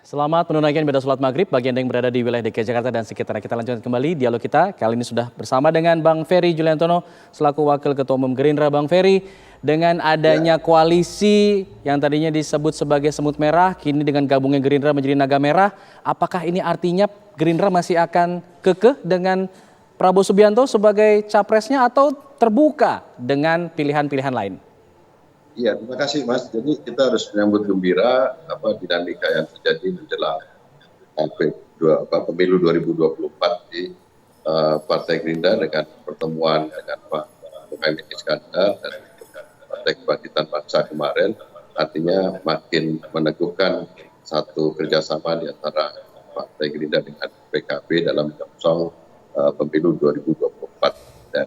Selamat menunaikan ibadah sholat maghrib bagi Anda yang berada di wilayah DKI Jakarta dan sekitarnya. Kita lanjutkan kembali dialog kita. Kali ini sudah bersama dengan Bang Ferry Juliantono selaku Wakil Ketua Umum Gerindra. Bang Ferry, dengan adanya koalisi yang tadinya disebut sebagai semut merah, kini dengan gabungnya Gerindra menjadi naga merah, apakah ini artinya Gerindra masih akan kekeh dengan Prabowo Subianto sebagai capresnya atau terbuka dengan pilihan-pilihan lain? Iya, terima kasih Mas. Jadi kita harus menyambut gembira dinamika yang terjadi menjelang pemilu 2024 di Partai Gerindra dengan pertemuan dengan Pak Muhaimin Iskandar dan Partai Kebangkitan Bangsa kemarin, artinya makin meneguhkan satu kerjasama di antara Partai Gerindra dengan PKB dalam menyongsong pemilu 2024. Dan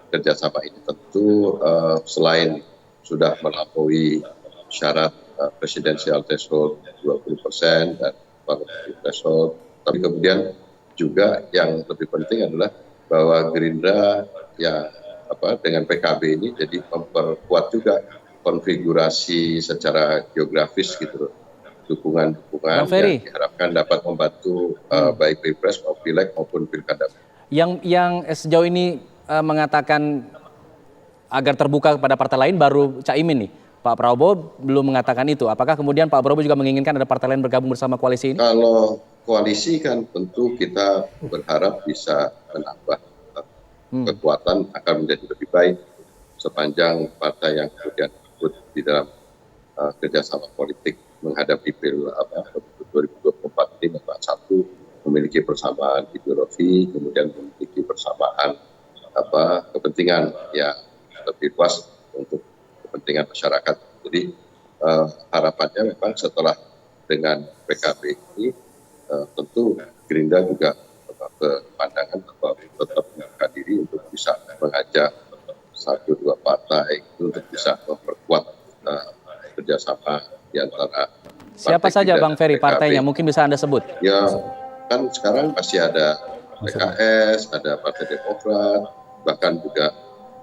kerjasama ini tentu selain sudah melampaui syarat presidensial threshold 20% dan parliamentary threshold, tapi kemudian juga yang lebih penting adalah bahwa Gerindra yang dengan PKB ini jadi memperkuat juga konfigurasi secara geografis gitu, dukungan-dukungan yang diharapkan dapat membantu baik Pilpres maupun Pileg maupun Pilkada. Yang sejauh ini mengatakan agar terbuka kepada partai lain baru Caimin nih. Pak Prabowo belum mengatakan itu. Apakah kemudian Pak Prabowo juga menginginkan ada partai lain bergabung bersama koalisi ini? Kalau koalisi kan tentu kita berharap bisa menambah kekuatan akan menjadi lebih baik sepanjang partai yang kemudian ikut di dalam kerjasama politik menghadapi pemilu 2024 ini memang satu memiliki persamaan ideologi, kemudian memiliki persamaan kepentingan yang lebih luas untuk kepentingan masyarakat. Jadi harapannya memang setelah dengan PKB ini tentu Gerindra juga berpandangan bahwa tetap membuka diri untuk bisa mengajak satu dua partai itu untuk bisa memperkuat kerjasama di antara siapa saja Bang Ferry partainya mungkin bisa Anda sebut? Ya kan sekarang masih ada PKS, ada Partai Demokrat, bahkan juga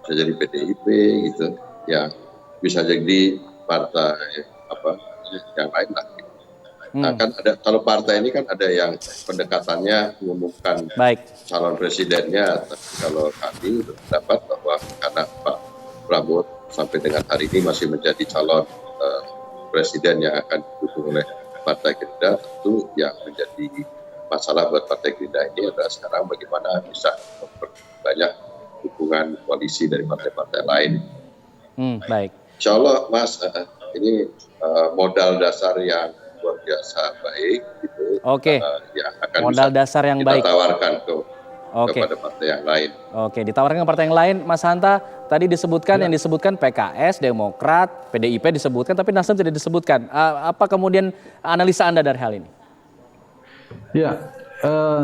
bisa jadi PDIP gitu, yang bisa jadi partai yang lain lah. Nah kan ada, kalau partai ini kan ada yang pendekatannya mengumumkan calon presidennya, tapi kalau kami berpendapat bahwa karena Pak Prabowo sampai dengan hari ini masih menjadi calon presiden yang akan didukung oleh Partai Gerindra, tentu yang menjadi masalah buat Partai Gerindra ini adalah sekarang bagaimana bisa memperbanyak dukungan koalisi dari partai-partai lain. Baik. Insya Allah Mas, ini modal dasar yang luar biasa baik gitu. Yang akan modal dasar yang kita baik tawarkan kepada partai yang lain. Oke, ditawarkan ke partai yang lain. Mas Hanta, tadi disebutkan yang disebutkan PKS, Demokrat, PDIP disebutkan, tapi Nasdem tidak disebutkan. Apa kemudian analisa Anda dari hal ini? Ya,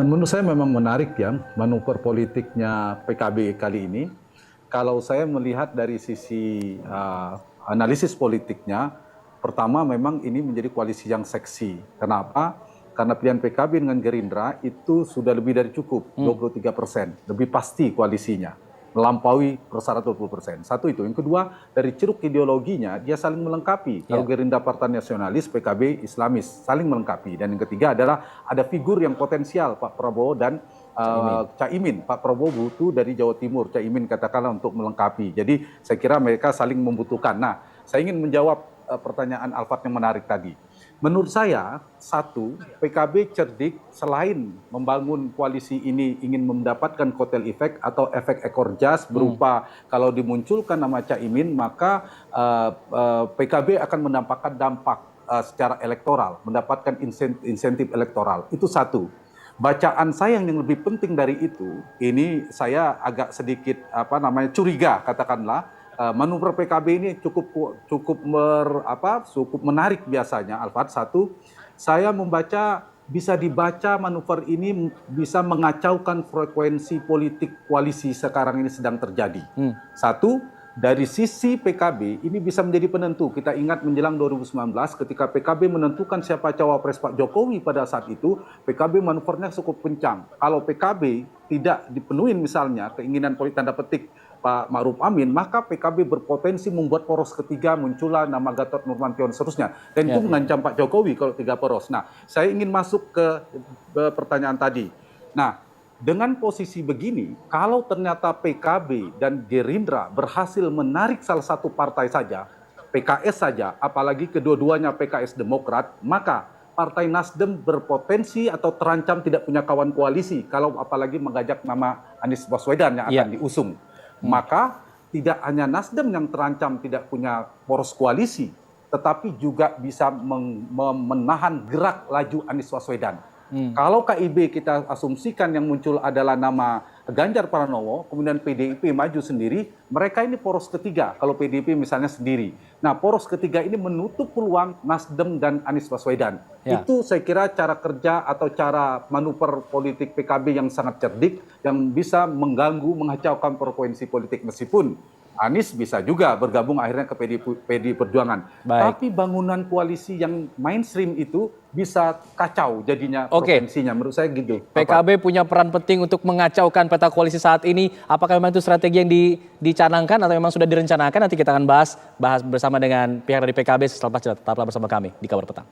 menurut saya memang menarik ya manuver politiknya PKB kali ini. Kalau saya melihat dari sisi analisis politiknya, pertama memang ini menjadi koalisi yang seksi. Kenapa? Karena pilihan PKB dengan Gerindra itu sudah lebih dari cukup, 23%. Lebih pasti koalisinya, melampaui persyarat 20%. Satu itu. Yang kedua, dari ceruk ideologinya, dia saling melengkapi. Kalau Gerindra partai nasionalis, PKB Islamis, saling melengkapi. Dan yang ketiga adalah ada figur yang potensial, Pak Prabowo dan Caimin. Pak Prabowo butuh dari Jawa Timur, Caimin katakanlah untuk melengkapi. Jadi saya kira mereka saling membutuhkan. Nah, saya ingin menjawab pertanyaan Alfat yang menarik tadi. Menurut saya, satu, PKB cerdik selain membangun koalisi ini ingin mendapatkan kotel efek atau efek ekor jas berupa kalau dimunculkan nama Caimin, maka PKB akan mendapatkan dampak secara elektoral, mendapatkan insentif elektoral. Itu satu. Bacaan saya yang lebih penting dari itu, ini saya agak sedikit curiga katakanlah. Manuver PKB ini cukup menarik biasanya, Alfat. Satu, saya bisa dibaca manuver ini bisa mengacaukan frekuensi politik koalisi sekarang ini sedang terjadi. Satu, dari sisi PKB ini bisa menjadi penentu. Kita ingat menjelang 2019 ketika PKB menentukan siapa cawapres Pak Jokowi pada saat itu, PKB manuvernya cukup kencang. Kalau PKB tidak dipenuhi misalnya keinginan politik tanda petik Pak Ma'ruf Amin, maka PKB berpotensi membuat poros ketiga, muncullah nama Gatot Nurmantio dan seterusnya. Dan itu mengancam Pak Jokowi kalau 3 poros. Nah, saya ingin masuk ke pertanyaan tadi. Nah, dengan posisi begini, kalau ternyata PKB dan Gerindra berhasil menarik salah satu partai saja, PKS saja, apalagi kedua-duanya PKS Demokrat, maka Partai Nasdem berpotensi atau terancam tidak punya kawan koalisi kalau apalagi mengajak nama Anies Baswedan yang akan diusung. Maka tidak hanya Nasdem yang terancam tidak punya poros koalisi, tetapi juga bisa menahan gerak laju Anies Baswedan. Kalau KIB kita asumsikan yang muncul adalah nama Ganjar Pranowo, kemudian PDIP maju sendiri, mereka ini poros ketiga kalau PDIP misalnya sendiri. Nah, poros ketiga ini menutup peluang Nasdem dan Anies Baswedan. Itu saya kira cara kerja atau cara manuver politik PKB yang sangat cerdik, yang bisa mengganggu, mengacaukan frekuensi politik meskipun Anies bisa juga bergabung akhirnya ke PD Perjuangan. Tapi bangunan koalisi yang mainstream itu bisa kacau jadinya frekuensinya. Menurut saya gitu. PKB punya peran penting untuk mengacaukan peta koalisi saat ini. Apakah memang itu strategi yang dicanangkan atau memang sudah direncanakan? Nanti kita akan bahas bersama dengan pihak dari PKB setelah tetaplah bersama kami di Kabar Petang.